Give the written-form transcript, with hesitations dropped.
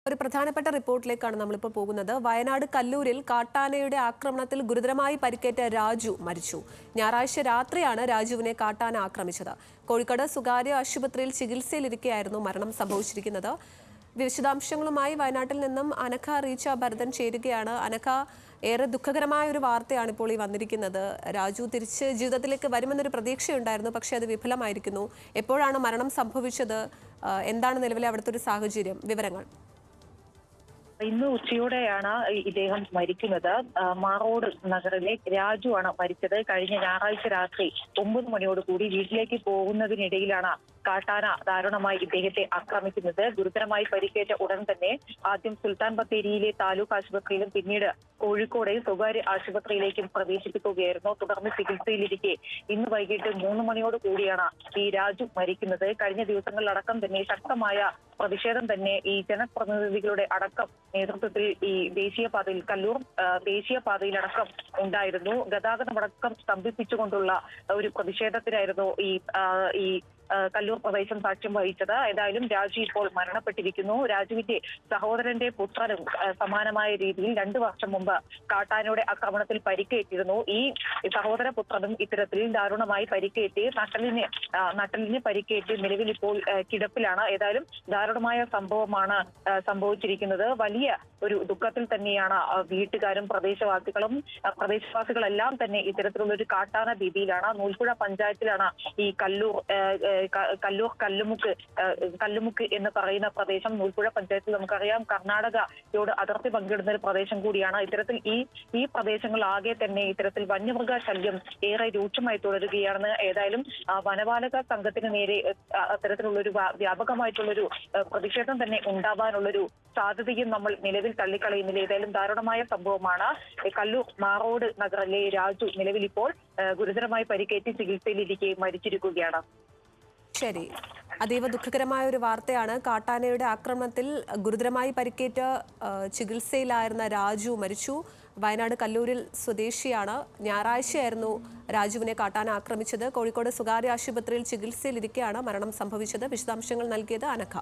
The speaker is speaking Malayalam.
ഒരു പ്രധാനപ്പെട്ട റിപ്പോർട്ടിലേക്കാണ് നമ്മളിപ്പോൾ പോകുന്നത്. വയനാട് കല്ലൂരിൽ കാട്ടാനയുടെ ആക്രമണത്തിൽ ഗുരുതരമായി പരിക്കേറ്റ രാജു മരിച്ചു. ഞായറാഴ്ച രാത്രിയാണ് രാജുവിനെ കാട്ടാന ആക്രമിച്ചത്. കോഴിക്കോട് സ്വകാര്യ ആശുപത്രിയിൽ ചികിത്സയിലിരിക്കെയായിരുന്നു മരണം സംഭവിച്ചിരിക്കുന്നത്. വിശദാംശങ്ങളുമായി വയനാട്ടിൽ നിന്നും അനഘ റീച്ച ഭരതൻ ചേരുകയാണ്. അനഘ, ഏറെ ദുഃഖകരമായ ഒരു വാർത്തയാണ് ഇപ്പോൾ ഈ വന്നിരിക്കുന്നത്. രാജു തിരിച്ച് ജീവിതത്തിലേക്ക് വരുമെന്നൊരു പ്രതീക്ഷയുണ്ടായിരുന്നു, പക്ഷേ അത് വിഫലമായിരിക്കുന്നു. എപ്പോഴാണ് മരണം സംഭവിച്ചത്? എന്താണ് നിലവിലെ അവിടുത്തെ ഒരു സാഹചര്യം? വിവരങ്ങൾ. ഇന്ന് ഉച്ചയോടെയാണ് ഇദ്ദേഹം മരിക്കുന്നത്. മാറോട് നഗറിലെ രാജു ആണ് മരിച്ചത്. കഴിഞ്ഞ ഞായറാഴ്ച രാത്രി 9 മണിയോടുകൂടി വീട്ടിലേക്ക് പോകുന്നതിനിടയിലാണ് കാട്ടാന ദാരുണമായി ഇദ്ദേഹത്തെ ആക്രമിക്കുന്നത്. ഗുരുതരമായി പരിക്കേറ്റ ഉടൻ തന്നെ ആദ്യം സുൽത്താൻ ബത്തേരിയിലെ താലൂക്ക് ആശുപത്രിയിലും പിന്നീട് കോഴിക്കോട് സ്വകാര്യ ആശുപത്രിയിലേക്കും പ്രവേശിപ്പിക്കുകയായിരുന്നു. തുടർന്ന് ചികിത്സയിലിരിക്കെ ഇന്ന് വൈകിട്ട് 3 മണിയോട് കൂടിയാണ് ഈ രാജു മരിക്കുന്നത്. കഴിഞ്ഞ ദിവസങ്ങളിലടക്കം തന്നെ ശക്തമായ പ്രതിഷേധം തന്നെ ഈ ജനപ്രതിനിധികളുടെ അടക്കം നേതൃത്വത്തിൽ ഈ ദേശീയപാതയിൽ കല്ലൂർ ദേശീയപാതയിലടക്കം ഉണ്ടായിരുന്നു. ഗതാഗതമടക്കം സ്തംഭിപ്പിച്ചുകൊണ്ടുള്ള ഒരു പ്രതിഷേധത്തിനായിരുന്നു ഈ കല്ലൂർ പ്രദേശം സാക്ഷ്യം വഹിച്ചത്. ഏതായാലും രാജു ഇപ്പോൾ മരണപ്പെട്ടിരിക്കുന്നു. രാജുവിന്റെ സഹോദരന്റെ പുത്രനും സമാനമായ രീതിയിൽ 2 വർഷം മുമ്പ് കാട്ടാനയുടെ ആക്രമണത്തിൽ പരിക്കേറ്റിരുന്നു. ഈ സഹോദര പുത്രനും ഇത്തരത്തിൽ ദാരുണമായി പരിക്കേറ്റ് നട്ടലിന് പരിക്കേറ്റ് നിലവിൽ ഇപ്പോൾ കിടപ്പിലാണ്. ഏതായാലും ദാരുണമായ സംഭവമാണ് സംഭവിച്ചിരിക്കുന്നത്. വലിയ ഒരു ദുഃഖത്തിൽ തന്നെയാണ് വീട്ടുകാരും പ്രദേശവാസികളെല്ലാം തന്നെ ഇത്തരത്തിലുള്ള ഒരു കാട്ടാന ഭീതിയിലാണ്. നൂൽപ്പുഴ പഞ്ചായത്തിലാണ് ഈ കല്ലൂർ കല്ലുമുക്ക് എന്ന് പറയുന്ന പ്രദേശം. നൂൽപ്പുഴ പഞ്ചായത്തിൽ നമുക്കറിയാം കർണാടകയോട് അതിർത്തി പങ്കിടുന്ന ഒരു പ്രദേശം കൂടിയാണ്. ഇത്തരത്തിൽ ഈ പ്രദേശങ്ങളാകെ തന്നെ ഇത്തരത്തിൽ വന്യമൃഗ ശല്യം ഏറെ രൂക്ഷമായി തുടരുകയാണ്. ഏതായാലും വനപാലക സംഘത്തിന് നേരെ അത്തരത്തിലുള്ളൊരു വ്യാപകമായിട്ടുള്ളൊരു പ്രതിഷേധം തന്നെ ഉണ്ടാവാനുള്ളൊരു സാധ്യതയും നമ്മൾ നിലവിൽ തള്ളിക്കളയുന്നില്ല. ഏതായാലും ദാരുണമായ സംഭവമാണ്. കല്ലൂർ മാറോട് നഗറിലെ രാജു നിലവിൽ ഇപ്പോൾ ഗുരുതരമായി പരിക്കേറ്റ് ചികിത്സയിലിരിക്കെ മരിച്ചിരിക്കുകയാണ്. ശരി, അതീവ ദുഃഖകരമായ ഒരു വാർത്തയാണ്. കാട്ടാനയുടെ ആക്രമണത്തിൽ ഗുരുതരമായി പരിക്കേറ്റ ചികിത്സയിലായിരുന്ന രാജു മരിച്ചു. വയനാട് കല്ലൂരിൽ സ്വദേശിയാണ്. ഞായറാഴ്ചയായിരുന്നു രാജുവിനെ കാട്ടാന ആക്രമിച്ചത്. കോഴിക്കോട് സ്വകാര്യ ആശുപത്രിയിൽ ചികിത്സയിലിരിക്കെയാണ് മരണം സംഭവിച്ചത്. വിശദാംശങ്ങൾ നൽകിയത് അനഘ.